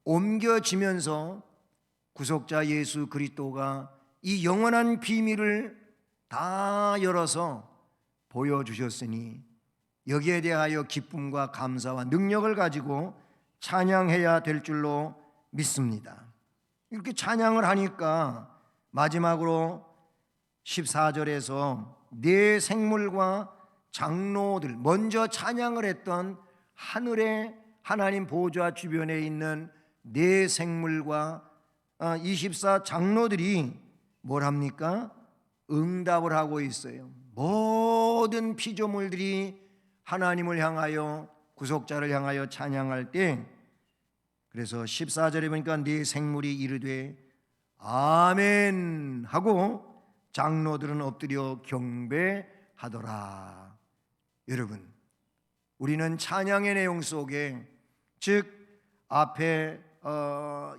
옮겨지면서 구속자 예수 그리스도가 이 영원한 비밀을 다 열어서 보여주셨으니 여기에 대하여 기쁨과 감사와 능력을 가지고 찬양해야 될 줄로 믿습니다. 이렇게 찬양을 하니까 마지막으로 14절에서 네 생물과 장로들, 먼저 찬양을 했던 하늘의 하나님 보좌 주변에 있는 네 생물과 24 장로들이 뭘 합니까? 응답을 하고 있어요. 모든 피조물들이 하나님을 향하여, 구속자를 향하여 찬양할 때, 그래서 14절에 보니까 네 생물이 이르되 아멘 하고 장로들은 엎드려 경배하더라. 여러분, 우리는 찬양의 내용 속에, 즉 앞에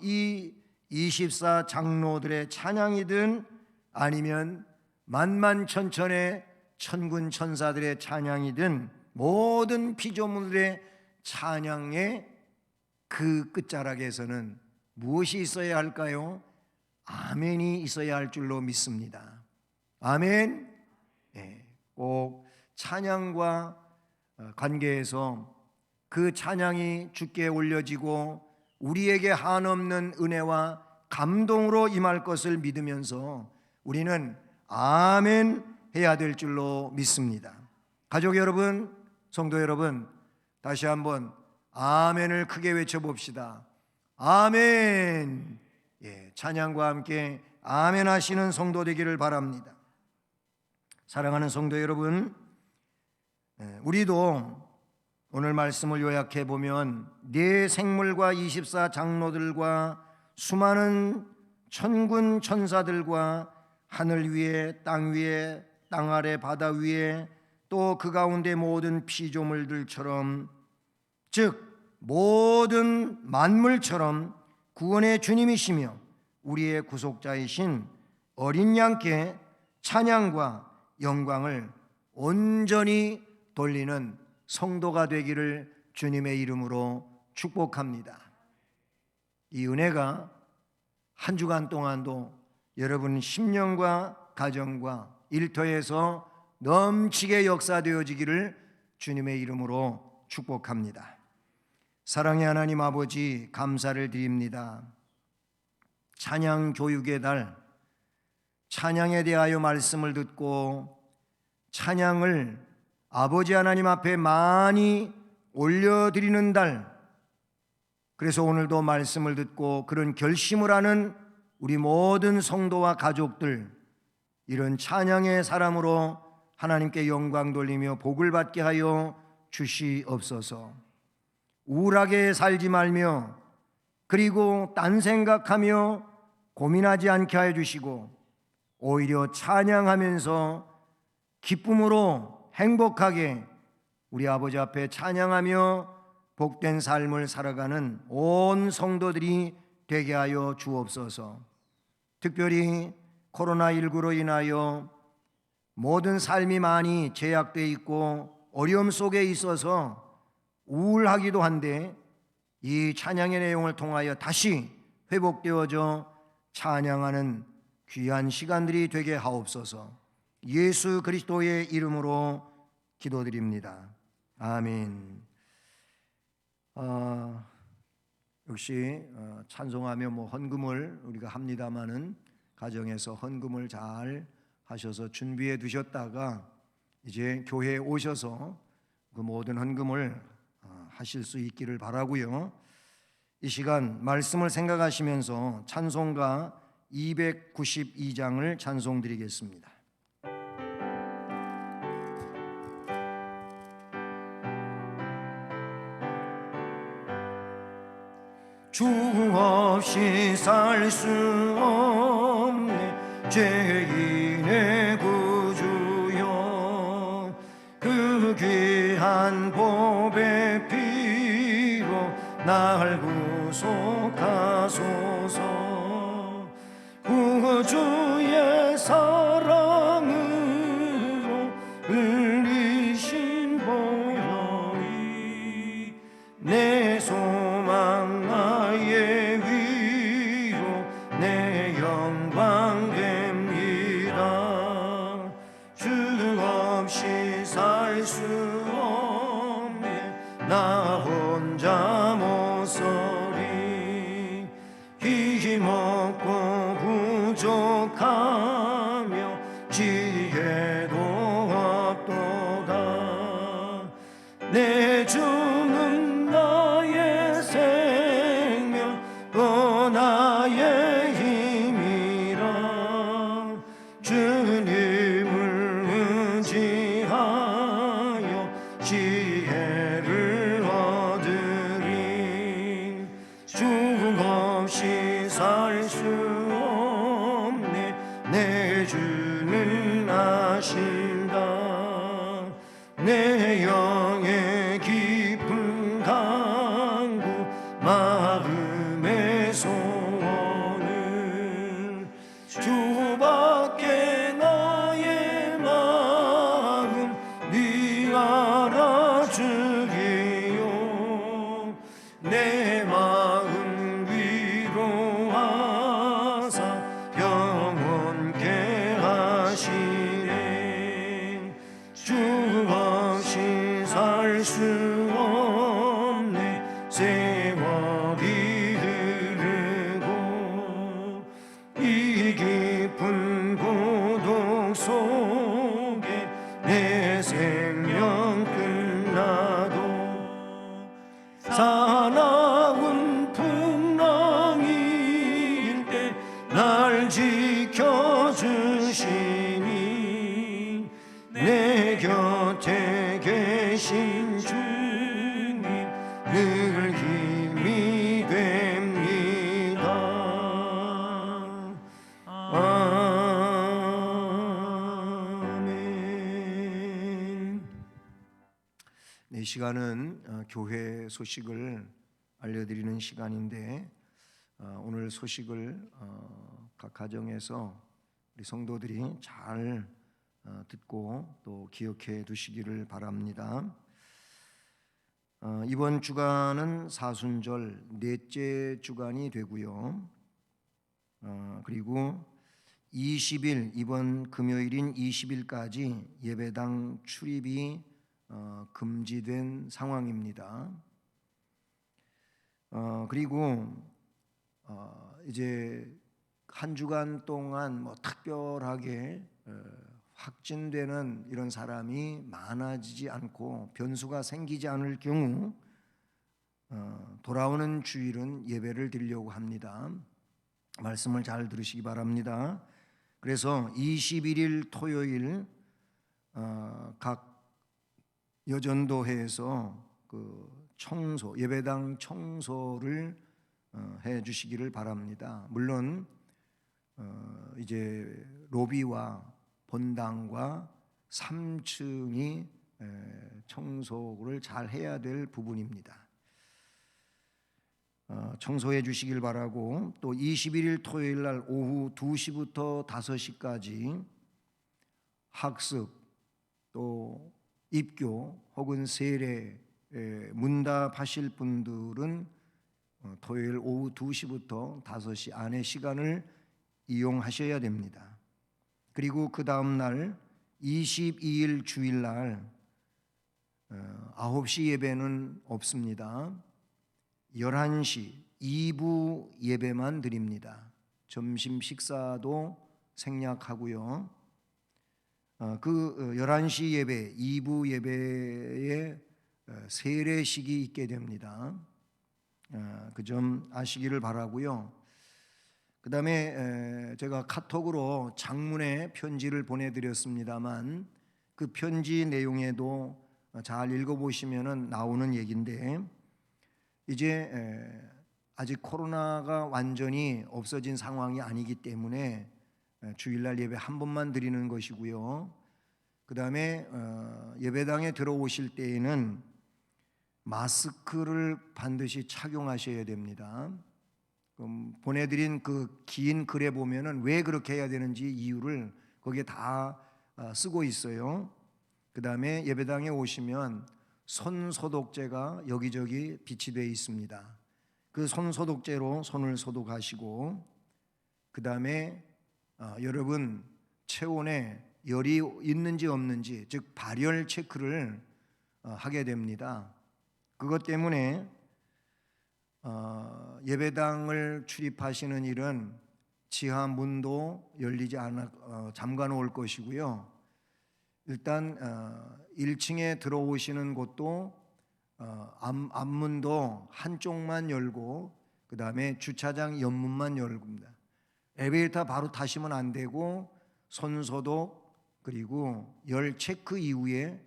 이 24 장로들의 찬양이든 아니면 만만천천의 천군 천사들의 찬양이든 모든 피조물들의 찬양의 그 끝자락에서는 무엇이 있어야 할까요? 아멘이 있어야 할 줄로 믿습니다. 아멘. 꼭 찬양과 관계에서 그 찬양이 주께 올려지고 우리에게 한없는 은혜와 감동으로 임할 것을 믿으면서 우리는 아멘 해야 될 줄로 믿습니다. 가족 여러분, 성도 여러분, 다시 한번 아멘을 크게 외쳐봅시다. 아멘. 찬양과 함께 아멘 하시는 성도 되기를 바랍니다. 사랑하는 성도 여러분, 우리도 오늘 말씀을 요약해 보면 네 생물과 24 장로들과 수많은 천군 천사들과 하늘 위에 땅 위에 땅 아래 바다 위에 또 그 가운데 모든 피조물들처럼, 즉 모든 만물처럼 구원의 주님이시며 우리의 구속자이신 어린 양께 찬양과 영광을 온전히 돌리는 성도가 되기를 주님의 이름으로 축복합니다. 이 은혜가 한 주간 동안도 여러분 심령과 가정과 일터에서 넘치게 역사되어지기를 주님의 이름으로 축복합니다. 사랑의 하나님 아버지, 감사를 드립니다. 찬양 교육의 달, 찬양에 대하여 말씀을 듣고 찬양을 아버지 하나님 앞에 많이 올려드리는 달, 그래서 오늘도 말씀을 듣고 그런 결심을 하는 우리 모든 성도와 가족들, 이런 찬양의 사람으로 하나님께 영광 돌리며 복을 받게 하여 주시옵소서. 우울하게 살지 말며 그리고 딴 생각하며 고민하지 않게 하여 주시고 오히려 찬양하면서 기쁨으로 행복하게 우리 아버지 앞에 찬양하며 복된 삶을 살아가는 온 성도들이 되게 하여 주옵소서. 특별히 코로나19로 인하여 모든 삶이 많이 제약되어 있고 어려움 속에 있어서 우울하기도 한데 이 찬양의 내용을 통하여 다시 회복되어져 찬양하는 귀한 시간들이 되게 하옵소서. 예수 그리스도의 이름으로 기도드립니다. 아멘. 역시 찬송하며 헌금을 우리가 합니다마는 가정에서 헌금을 잘 하셔서 준비해 두셨다가 이제 교회에 오셔서 그 모든 헌금을 하실 수 있기를 바라고요. 이 시간 말씀을 생각하시면서 찬송가 292장을 찬송드리겠습니다. 주 없이 살 수 없네 죄인의 구주여, 그 귀한 보배 피로 날 구속하소서. 구주의 사랑으로 흘리신 보혈이 내 소망 나의 위로 내 영광 됩니다. 주 없이 살 수 없네 나 혼자 못 서리. 힘없고 부족하며 지혜도 없도다. 내 주는 나의 생명 또 나의 힘이라. 주님을 의지하여 지혜를 얻으리. 주 없이 살 수 없네 내 주는 아신다. 내 영의 깊은 간구 마음의 소원을 주밖에 나의 마음 네 알아주기요. 내 마음 위로하사 영원케 하시네. 주 없이 살 수 없네 세월이 흐르고 이 깊은 고독 속에 내 생명 끝나도 사나운 풍랑일 때 날 지켜주시니 내 곁에 계신 주님 늘 힘이 됩니다. 아멘. 이 시간은 교회 소식을 알려드리는 시간인데 오늘 소식을 각 가정에서 우리 성도들이 잘 듣고 또 기억해 두시기를 바랍니다. 이번 주간은 사순절 넷째 주간이 되고요. 그리고 20일 이번 금요일인 20일까지 예배당 출입이 금지된 상황입니다. 그리고 이제 한 주간 동안 특별하게 확진되는 이런 사람이 많아지지 않고 변수가 생기지 않을 경우 돌아오는 주일은 예배를 드리려고 합니다. 말씀을 잘 들으시기 바랍니다. 그래서 21일 토요일 각 여전도회에서 청소, 예배당 청소를 해 주시기를 바랍니다. 물론 이제 로비와 본당과 3층이 청소를 잘 해야 될 부분입니다. 청소해 주시길 바라고, 또 21일 토요일 날 오후 2시부터 5시까지 학습 또 입교 혹은 세례 문답하실 분들은 토요일 오후 2시부터 5시 안에 시간을 이용하셔야 됩니다. 그리고 그 다음 날 22일 주일날 9시 예배는 없습니다. 11시 2부 예배만 드립니다. 점심 식사도 생략하고요. 그 11시 예배 2부 예배에 세례식이 있게 됩니다. 그 점 아시기를 바라고요. 그 다음에 제가 카톡으로 장문의 편지를 보내드렸습니다만 그 편지 내용에도 잘 읽어보시면 나오는 얘기인데, 이제 아직 코로나가 완전히 없어진 상황이 아니기 때문에 주일날 예배 한 번만 드리는 것이고요. 그 다음에 예배당에 들어오실 때에는 마스크를 반드시 착용하셔야 됩니다. 보내드린 그 긴 글에 보면은 왜 그렇게 해야 되는지 이유를 거기에 다 쓰고 있어요. 그 다음에 예배당에 오시면 손 소독제가 여기저기 비치되어 있습니다. 그 손 소독제로 손을 소독하시고, 그 다음에 여러분 체온에 열이 있는지 없는지, 즉 발열 체크를 하게 됩니다. 그것 때문에 예배당을 출입하시는 일은 지하 문도 열리지 않아 잠가 놓을 것이고요. 일단 1층에 들어오시는 곳도 앞문도 한쪽만 열고 그 다음에 주차장 옆문만 열고입니다. 엘리베이터 바로 타시면 안 되고 손소독 그리고 열 체크 이후에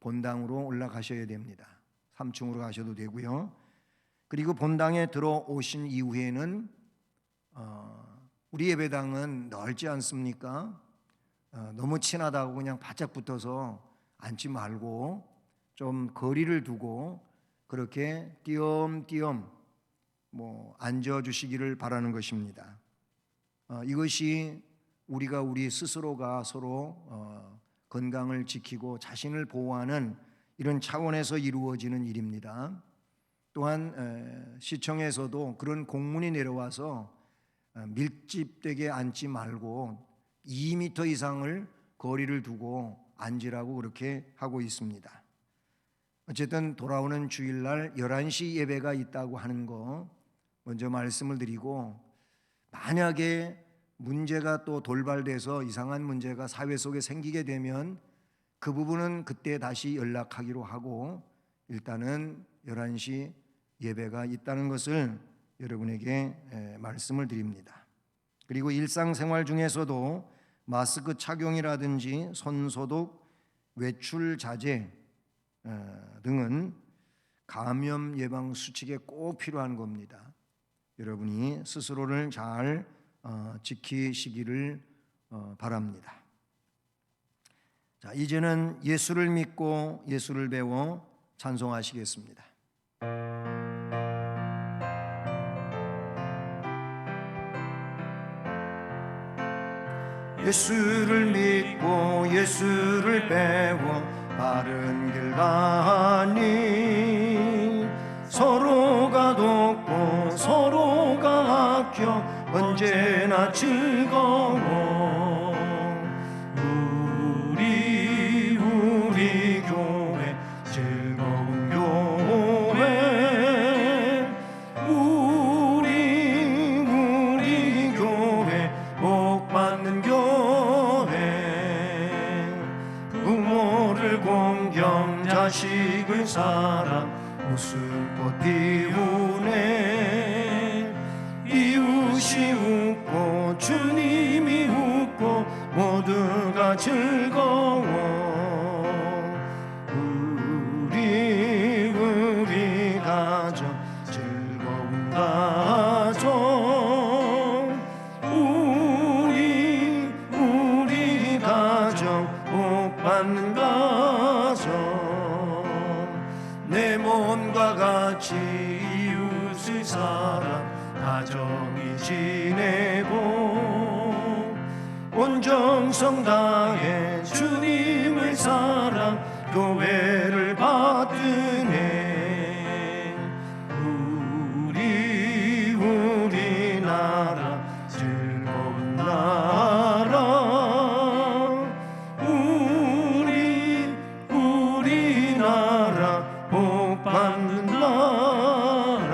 본당으로 올라가셔야 됩니다. 3층으로 가셔도 되고요. 그리고 본당에 들어오신 이후에는 우리 예배당은 넓지 않습니까? 너무 친하다고 그냥 바짝 붙어서 앉지 말고 좀 거리를 두고 그렇게 띄엄띄엄 앉아주시기를 바라는 것입니다. 이것이 우리가 우리 스스로가 서로 건강을 지키고 자신을 보호하는 이런 차원에서 이루어지는 일입니다. 또한 시청에서도 그런 공문이 내려와서 밀집되게 앉지 말고 2m 이상을 거리를 두고 앉으라고 그렇게 하고 있습니다. 어쨌든 돌아오는 주일날 11시 예배가 있다고 하는 거 먼저 말씀을 드리고, 만약에 문제가 또 돌발돼서 이상한 문제가 사회 속에 생기게 되면 그 부분은 그때 다시 연락하기로 하고, 일단은 11시 예배가 있다는 것을 여러분에게 말씀을 드립니다. 그리고 일상생활 중에서도 마스크 착용이라든지 손소독, 외출 자제 등은 감염 예방 수칙에 꼭 필요한 겁니다. 여러분이 스스로를 잘 지키시기를 바랍니다. 자, 이제는 예수를 믿고 예수를 배워 찬송하시겠습니다. 예수를 믿고 예수를 배워 바른 길 가니 서로가 돕고 서로가 아껴 언제나 즐거워. 우리 교회 즐거운 교회, 우리 교회 복 받는 교회. 부모를 공경 자식을 사랑 웃음꽃 피우네. 이웃이 웃고 주님이 웃고 모두가 즐거워. 우리 가정 즐거운 가정, 우리 가정 복 받는 가정. 내 몸과 같이 이웃을 사랑 가정이 지내고 온 정성 다해 주님을 사랑 교회를 받으네. 우리 나라 즐거운 나라, 우리 나라 복 받는 나라.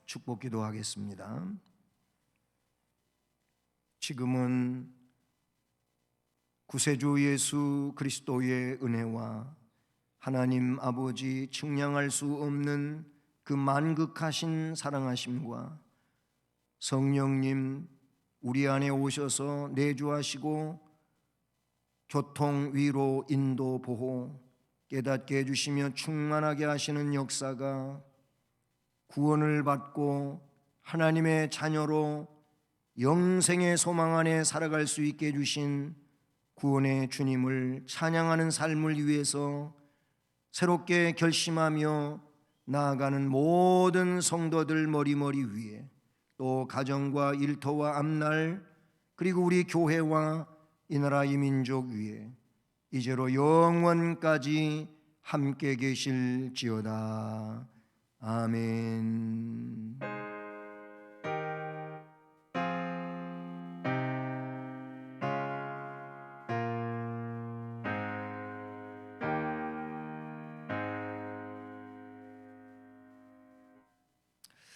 축복 기도하겠습니다. 지금은 구세주 예수 그리스도의 은혜와 하나님 아버지 측량할 수 없는 그 만극하신 사랑하심과 성령님 우리 안에 오셔서 내주하시고 교통, 위로, 인도, 보호 깨닫게 해주시며 충만하게 하시는 역사가 구원을 받고 하나님의 자녀로 영생의 소망 안에 살아갈 수 있게 해주신 구원의 주님을 찬양하는 삶을 위해서 새롭게 결심하며 나아가는 모든 성도들 머리머리 위에, 또 가정과 일터와 앞날 그리고 우리 교회와 이 나라 이 민족 위에 이제로 영원까지 함께 계실지어다. 아멘.